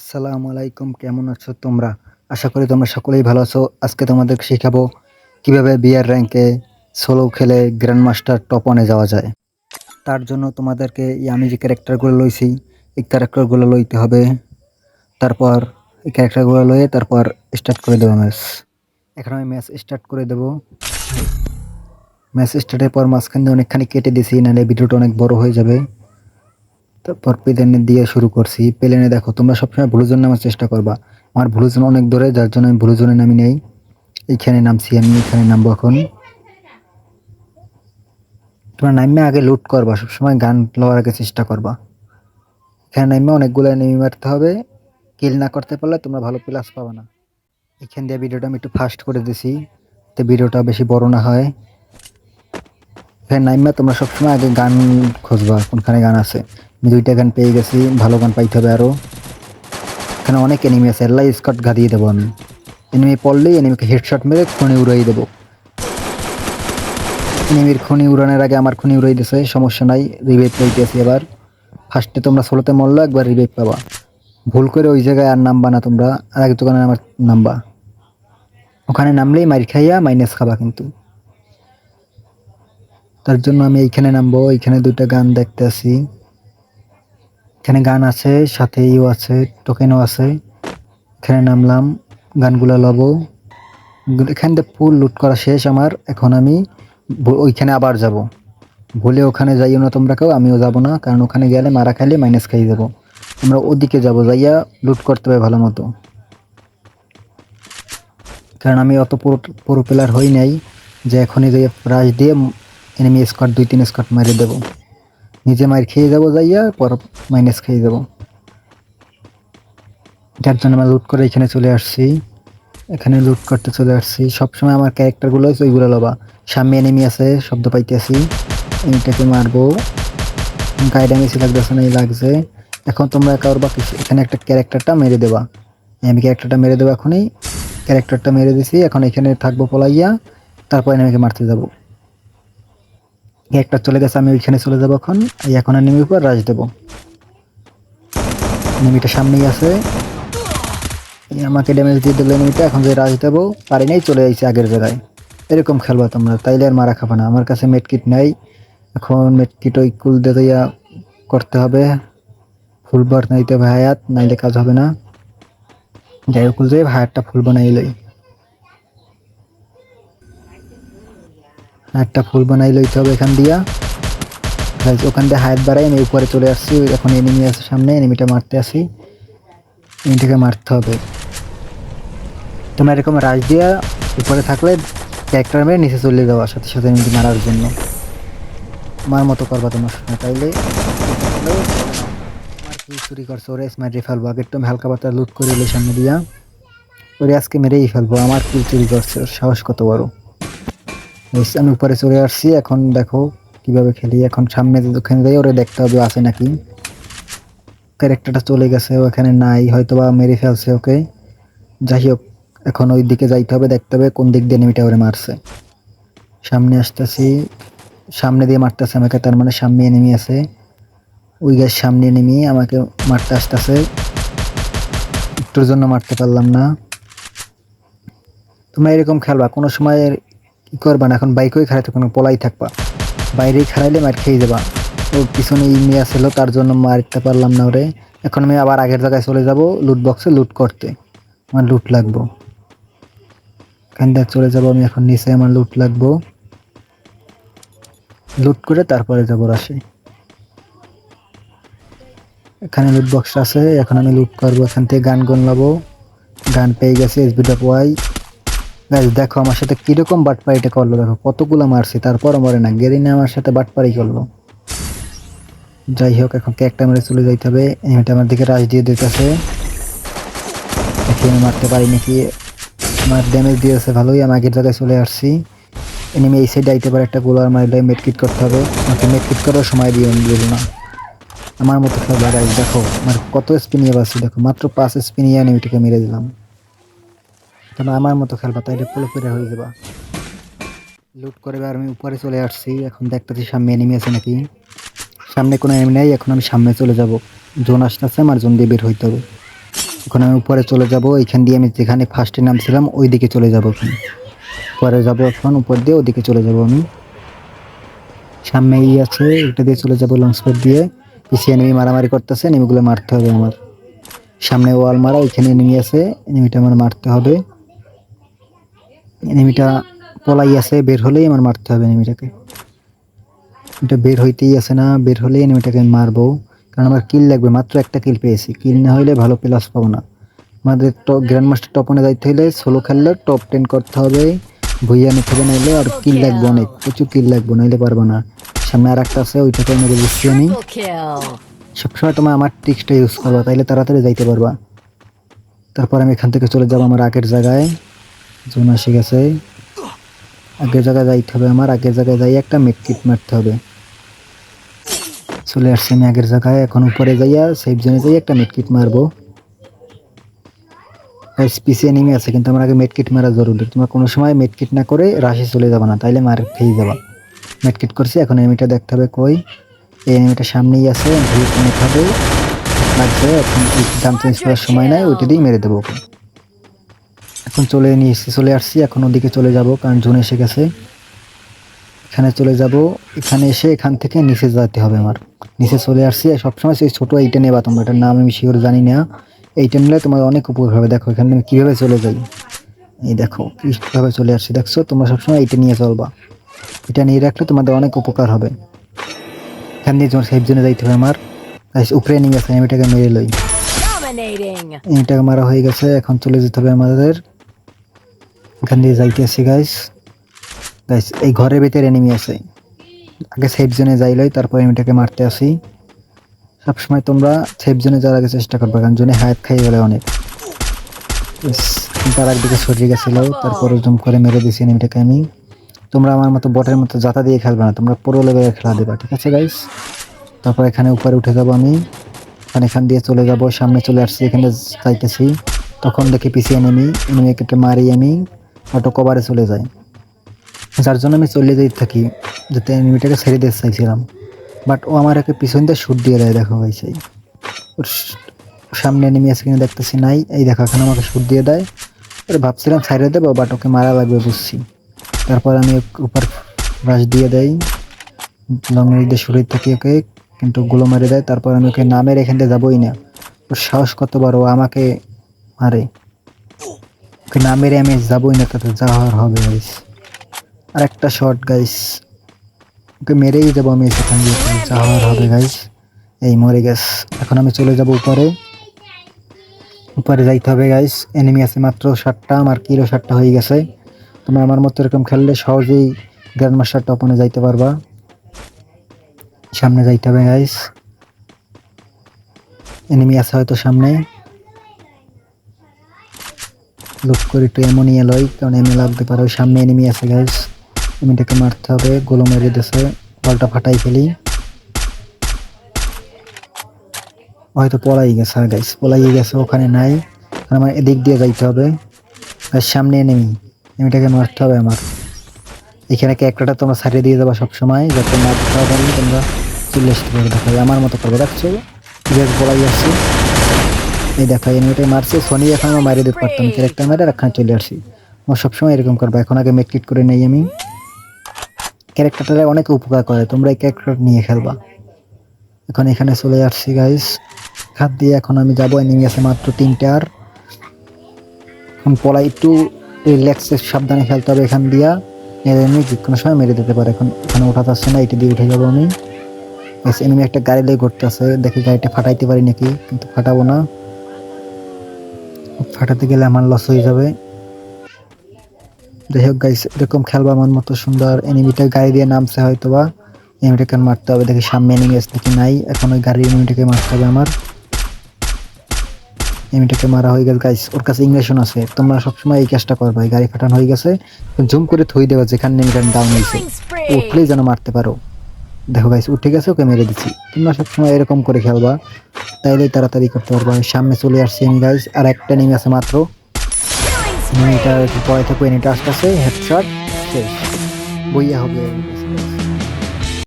আসসালামু আলাইকুম, কেমন আছো তোমরা? আশা করি তোমরা সকলেই ভালো আছো। আজকে তোমাদেরকে শেখাবো কিভাবে বিয়ার র্যাঙ্কে সোলো খেলে গ্র্যান্ড মাস্টার টপ 1 এ যাওয়া যায়। তার জন্য তোমাদেরকে আমি যে ক্যারেক্টারগুলো লইছি এই ক্যারেক্টারগুলো লইতে হবে। তারপর এই ক্যারেক্টারগুলো লয়ে তারপর স্টার্ট করে দেবো ম্যাচ। এখন আমি ম্যাচ স্টার্ট করে দেবো। ম্যাচ স্টার্টের পর মাঝখানে অনেকখানি কেটে দিছি, নাহলে ভিডিওটা অনেক বড় হয়ে যাবে। তারপর প্লেনে দিয়ে শুরু করছি। প্লেনে দেখো তোমরা সবসময় ব্লু জোন নামার চেষ্টা করবা। আমার ব্লু জোন অনেক দূরে, যার জন্য আমি ব্লু জোনে নামি নেই। এইখানে নামছি, আমি এখানে নামবো এখন। তোমরা নামে আগে লুট করবা, সবসময় গান লওয়ার আগে চেষ্টা করবা। এখানে নামে অনেকগুলো এনিমি মারতে হবে। কিল না করতে পারলে তোমরা ভালো প্লাস পাবে না। এখান দিয়ে ভিডিওটা আমি একটু ফাস্ট করে দিছি, তো ভিডিওটা বেশি বড় না হয়। এখানে নামে তোমরা সবসময় আগে গান খুঁজবা, কোনখানে গান আছে। আমি 2টা গান পেয়ে গেছি, ভালো গান পাইতে হবে আরো। এখানে অনেক এনিমি আছে, এল্লাই স্কট গাদিয়ে দেবো আমি। এনিমি পড়লেই এনিমিকে হেডশট মেরে খনি উড়াই দেবো। এনিমির খনি উড়ানোর আগে আমার খনি উড়াই দিছে, সমস্যা নাই। রিভাইভ পাইতেছি এবার। ফার্স্টে তোমরা সোলোতে মরলো, একবার রিভাইভ পাবা। ভুল করে ওই জায়গায় আর নামবা না তোমরা, আর এক দোকানে আমার নামবা। ওখানে নামলেই মার খাইয়া মাইনাস খাবা কিন্তু। তার জন্য আমি এইখানে নামবো। এইখানে 2টা গান দেখতে আসি। এখানে গান আছে, সাথে ইও আছে, টোকেনও আছে। এখানে নামলাম, গানগুলা লবো। এখান থেকে ফুল লুট করা শেষ আমার। এখন আমি ওইখানে আবার যাব। ভুলে ওখানে যাইও না তোমরা কেউ, আমিও যাব না, কারণ ওখানে গেলে মারা খাইলে মাইনাস খাই যাবো। আমরা ওদিকে যাব, যাইয়া লুট করতে হবে ভালো মতো। কারণ আমি অত পুরো প্লেয়ার হই নাই যে এখনই যাইয়া রাশ দিয়ে এনিমি স্কোয়াড 2-3 স্কোয়াড মারিয়ে দেবো। নিজে মার খেয়ে যাবো, যাইয়া পর মাইনাস খেয়ে যাবো। যার জন্য আমরা লুট করে এখানে চলে আসছি। এখানে লুট করতে চলে আসছি। সবসময় আমার ক্যারেক্টারগুলো ওইগুলো লবা। সামনে এনিমি আছে, শব্দ পাইতেছি। এনিটাকে মারবো। গায়ে ড্যামেজ লাগতেছে না, লাগছে। এখন তোমরা করবা কিছু, এখানে একটা ক্যারেক্টারটা মেরে দেবা। আমি ক্যারেক্টারটা মেরে দেবো এখনই। ক্যারেক্টারটা মেরে দিছি, এখন এখানে থাকবো পলাইয়া। তারপর এনিমিকে মারতে যাবো। ক্যারেক্টার চলে গেছে, আমি ওইখানে চলে যাবো এখন। এখন এনিমির উপর রাশ দেবো। এনিমিটা সামনেই আছে, আমাকে ড্যামেজ দিয়ে দিল এনিমিটা। এখন যে রাশ দেবো পারি নাই, চলে যাইছে আগের জায়গায়। এরকম খেলবা তোমরা, তাইলে আর মারা খাবা না। আমার কাছে মেডকিট নাই, এখন মেডকিট ওই কুল দিয়ে করতে হবে। ফুলবার নাইতে হবে হায়াত, নাইলে কাজ হবে না। যাই হোক, যে হায়াতটা ফুল বানাইলই, হায়াতটা ফুল বানাই লইতে হবে এখান দিয়া। ওখান দিয়ে হায়াত বাড়াই আমি উপরে চলে আসছি। এখন এনিমি আছে সামনে, এনিমিটা মারতে আসি। এনিমিটাকে মারতে হবে। তোমরা এরকম রাশ দিয়া উপরে থাকলে ক্যারেক্টার মেরে নিচে চলে যাওয়ার সাথে সাথে এনিমি মারার জন্য আমার মতো করবা তোমার সময়। তাইলে আমার কি চুরি করছো ওরে স্মাইট ফেলবো। আগে একটু হালকা পাতা লুট করে এলে সামনে দিয়া ওরে আজকে মেরেই ফেলবো। আমার কি চুরি করছে, সাহস কত বড়। আমি উপরে চলে আসছি। এখন দেখো কিভাবে খেলি। এখন সামনে ওখানে যাই, ওরে দেখতে হবে আছে নাকি। ক্যারেক্টারটা চলে গেছে, ওখানে নাই, হয়তো বা মেরে ফেলছে ওকে। যাই হোক, এখন ওই দিকে যাইতে হবে, দেখতে হবে কোন দিক দিয়ে এনিমিটা ওরে মারছে। সামনে আসতেছি, সামনে দিয়ে মারতেছে আমাকে, তার মানে সামনে এনিমি আছে। ওই গাছ সামনে এনিমি আমাকে মারতে আসতেছে। একটুর জন্য মারতে পারলাম না। তোমরা এরকম খেলবা, কোনো সময় কি করবা না, এখন বাইকেই খারাই থাকবা, পলাই থাকবা। বাইরেই খারাইলে মার খেয়ে যাবা। ওর পিছনে ইনি আসলো, তার জন্য মারতে পারলাম না ওরে। এখন আমি আবার আগের জায়গায় চলে যাব, লুট বক্সে লুট করতে। আমার লুট লাগবো, এখান থেকে চলে যাব আমি এখন নিচে। আমার লুট লাগবো, লুট করে তারপরে যাবো রাশে। এখানে লুট বক্স আছে, এখন আমি লুট করবো। এখান থেকে গান নেবো। গান পেয়ে গেছি, SBWY। গাইস দেখো আমার সাথে কিরকম বাটপাড়িটা করলো, দেখো কতগুলো মারছি তারপর মরে না। গেরিনা আমার সাথে বাটপাড়ি করলো। যাই হোক, এখন ক্যারেক্টার মেরে চলে যাইতে হবে। এটা আমার দিকে রাশ দিয়ে দিতেছে, দেখি আমি মারতে পারি নাকি। আমার ড্যামেজ দিয়েছে ভালোই, আমি আগের জায়গায় চলে আসছি। এনিমি এই সাইডে আইতে পারে, একটা গোলার মারলে মেডকিট করতে হবে। আমাকে মেডকিট করার সময় দিল না। আমার মতো খেলা গাইস, দেখো আমার কত স্পিনিয়ে বাসি, দেখো মাত্র 5 স্পিনিয়ে এনিমিটাকে মেরে দিলাম। তোমরা আমার মতো খেলবা, তাইলে পুরো পুরো হয়ে যাবা। লুট করে আমি উপরে চলে আসছি। এখন দেখতেছি সামনে এনিমি আছে নাকি। সামনে কোনো এনিমি নেই, এখন আমি সামনে চলে যাব। জোন আসতেছে, আমার জোন দিয়ে বের হইতে হবে। এখন আমি উপরে চলে যাব, এইখান দিয়ে আমি যেখানে ফার্স্টে নামছিলাম ওই দিকে চলে যাব। এখন পরে যাব, এখন উপর দিয়ে ওদিকে চলে যাব আমি। সামনেই আছে, এটা দিয়ে চলে যাব লঞ্চ প্যাড দিয়ে। পিছিয়ে এনিমি মারামারি করতেছে, এনিমিগুলো মারতে হবে আমার। সামনে ওয়াল মারা, ওইখানে এনিমি আছে, এনিমিটা আমার মারতে হবে। এনিমিটা পলাই আছে, বের হলেই আমার মারতে হবে এনিমিটাকে। এটা বের হইতেই আছে না, বের হলেই এনিমিটাকে মারবো, কারণ আমার কিল লাগবে। মাত্র একটা কিল পেয়েছি, কিল না হইলে ভালো প্লাস পাবো না। আমাদের গ্র্যান্ড মাস্টার টপ 1 যাইতে হলে সোলো খেললে টপ 10 করতে হবে, ভুইয়া নিতে হবে, নাইলে আর কিল লাগবে, অনেক প্রচুর কিল লাগবে, নাইলে পারবো না। সামনে আর একটা আছে, ওইটাকে মেরে দিচ্ছি আমি। সবসময় তোমার আমার ট্রিক্সটা ইউজ করবা, তাইলে তাড়াতাড়ি যাইতে পারবা। তারপর আমি এখান থেকে চলে যাবো আমার আগের জায়গায়। জোন এসে গেছে, আগের জায়গায় যাইতে হবে আমার। আগের জায়গায় যাই একটা মেডকিট মারতে হবে। চলে আসছি আমি আগের জায়গায়। এখন উপরে যাইয়া সেফ জোনে যাই একটা মেডকিট মারবো। পিছিয়ে এনিমি আছে, কিন্তু আমার আগে মেডকিট মারা জরুরি। তোমার কোনো সময় মেডকিট না করে রাশে চলে যাবা না, তাইলে মার খেয়ে যাবা। মেডকিট করছি, এখন এনিমিটা দেখতে হবে কই। এই এনিমিটা সামনেই আছে, ভুল কোনো খাবে লাগছে। এখন দাম চেঞ্জ করার সময় নাই, ওইটা দিয়ে মেরে দেবো ওকে। এখন চলে আসছি, এখন ওদিকে চলে যাব, কারণ জোন এসে গেছে। এখানে চলে যাব, এখানে এসে এখান থেকে নিচে যেতে হবে আমার। নিচে চলে আসছি, সবসময় সেই ছোটো এইটা নেবা তোমরা, এটার নাম আমি শিওর জানি না। এইটা নিলে তোমার অনেক উপকার হবে। দেখো এখানে আমি কীভাবে চলে যাই, এই দেখো কীভাবে চলে আসছি, দেখছো? তোমরা সবসময় এইটা নিয়ে চলবা, এটা নিয়ে রাখলে তোমাদের অনেক উপকার হবে। এখান দিয়ে তোমার সেফ জোনে যাইতে হবে আমার। উপরে নিয়ে গেছে, আমি এটাকে মেরে লই। এটাকে মারা হয়ে গেছে, এখন চলে যেতে হবে আমাদের। এখান দিয়ে যাইতেছি গাইস। এই ঘরের ভিতরে এনিমি আছে, আগে সেফ জোনে যাই লই, তারপর এনিমিটাকে মারতে আসি। সবসময় তোমরা সেফ জোনে যাওয়ার আগে চেষ্টা করবে, কারণ জোনে হায়াত খাই গেলে অনেক। তার একদিকে সরিয়ে গেছিল, তারপরে জুম করে মেরে দিছি এনিমিটাকে আমি। তোমরা আমার মতো বটের মতো জাতা দিয়ে খেলবে না, তোমরা পুরো লেভেলের খেলা দেবা, ঠিক আছে গাইস? তারপর এখানে উপরে উঠে যাবো আমি, এখান দিয়ে চলে যাব। সামনে চলে আসছি, এখানে যাইতেছি, তখন দেখি পিছিয়ে এনিমিকে মারি আমি, অটো কভারে চলে যায়। যার জন্য আমি চলে যেতে থাকি, যাতে এনিমিটাকে ছেড়ে দিতে চাইছিলাম, বাট ও আমার একে পিছন দিয়ে শুট দিয়ে দেয়। দেখো ভাই, সেই ওর সামনে এনিমি আছে কিনা দেখতেছি, নাই। এই দেখো এখন আমাকে শুট দিয়ে দেয়। ভাবছিলাম ছাইড়ে দেবো, বাট ওকে মারা লাগবে বুঝছি। তারপর আমি উপর রাশ দিয়ে দেই, লংয়ের দিয়ে শুরু থাকি ওকে, কিন্তু গুলো মেরে দেয়। তারপর আমি ওকে নামের এখান থেকে যাবোই না। ওর সাহস কত বড়, ও আমাকে মারে। ওকে না মেরে আমি যাবোই না, তাতে যাওয়ার হবে গাইস। আর একটা শট গাইস, ওকে মেরেই যাবো আমি, সেখান দিয়ে যাওয়ার হবে গাইস। এই মরে গেছে। এখন আমি চলে যাব উপরে, উপরে যাইতে হবে গাইস। এনিমি আছে মাত্র 7টা, আমার কিলো 7টা হয়ে গেছে। তোমরা আমার মতো এরকম খেললে সহজেই গ্র্যান্ড মাস্টার টপ 1 যাইতে পারবা। সামনে যাইতে হবে গাইস, এনিমি আছে হয়তো সামনে। লুক করে একটু এমন নিয়ে লই, কারণ এমনি লাগতে পারে। সামনে এনিমি আছে গাইস, এনিমিটাকে মারতে হবে। গোলো মেরে দিয়েছে, বলটা ফাটাই ফেলি। হয়তো পলাই গেছে গাইস, পলাই গেছে, ওখানে নাই। আমার এদিক দিয়ে যাইতে হবে। আর সামনে এনিমিটাকে মারতে হবে আমার। এখানে ক্যারেক্টারটা তোমরা ছাড়িয়ে দিয়ে যাবা সবসময়, যাতে মারতে পারলে তোমরা চলে আসতে পারবে। দেখো আমার মতো করবে, দেখছো পলাই আসছে। এই দেখো এনিমিটাকে মারছে, সোনি এখন আমার মারিয়ে দিতে পারতাম, ক্যারেক্টার মারে রাখানে চলে আসছি। আমার সবসময় এরকম করবো। এখন আগে মেডকিট করে নেই আমি। ক্যারেক্টারটা অনেক উপকার করে, তোমরা এই ক্যারেক্টার নিয়ে খেলবা। এখন এখানে চলে আসছি গাইস, হাত দিয়ে এখন আমি যাবো। এনিমি আছে মাত্র 3টা। আর এখন পলাই একটু রিল্যাক্সে সাবধানে খেলতে হবে এখান দিয়া, এনিমি যে কোনো সময় মেরে দিতে পারে। এখন এখানে ওঠা যাচ্ছে না, এটি দিয়ে উঠে যাবো আমি। এনিমি একটা গাড়ি লেগে ঘুরতেছে, দেখি গাড়িটা ফাটাইতে পারি নাকি, কিন্তু ফাটাবো না, ফাটাতে গেলে আমার লস হয়ে যাবে। যাই হোক গাইস, এরকম খেলবা আমার মতো সুন্দর। এনিমিটা গাড়ি দিয়ে নামছে হয়তো, বা এনিমিটাকে মারতে হবে। দেখি সামনে এনিমি আছে নাকি, নাই। এখন ওই গাড়ির এনিমিটাকে মারতে হবে আমার। এনিমিটাকে মারা হয়ে গেছে গাইস, ওর কাছে ইংলিশন আছে। তোমরা সবসময় এই কাজটা করবা, এই গাড়ি ফাটানো হয়ে গেছে, জুম করে থই দেবা যেখানে এনিমিটা ডাউন হয়েছে, উঠলেই যেন মারতে পারো। দেখো গাইস উঠে গেছে, ওকে মেরে দিচ্ছি। তোমরা সবসময় এরকম করে খেলবা, তাইলেই তাড়াতাড়ি করতে পারবা। সামনে চলে আসছি আমি গাইস, আর একটা এনিমি আছে মাত্র। এনিমিটা পরে থাকবে, এনিমিটা আসতেছে, হেডশট শেষ, বইয়া হবে।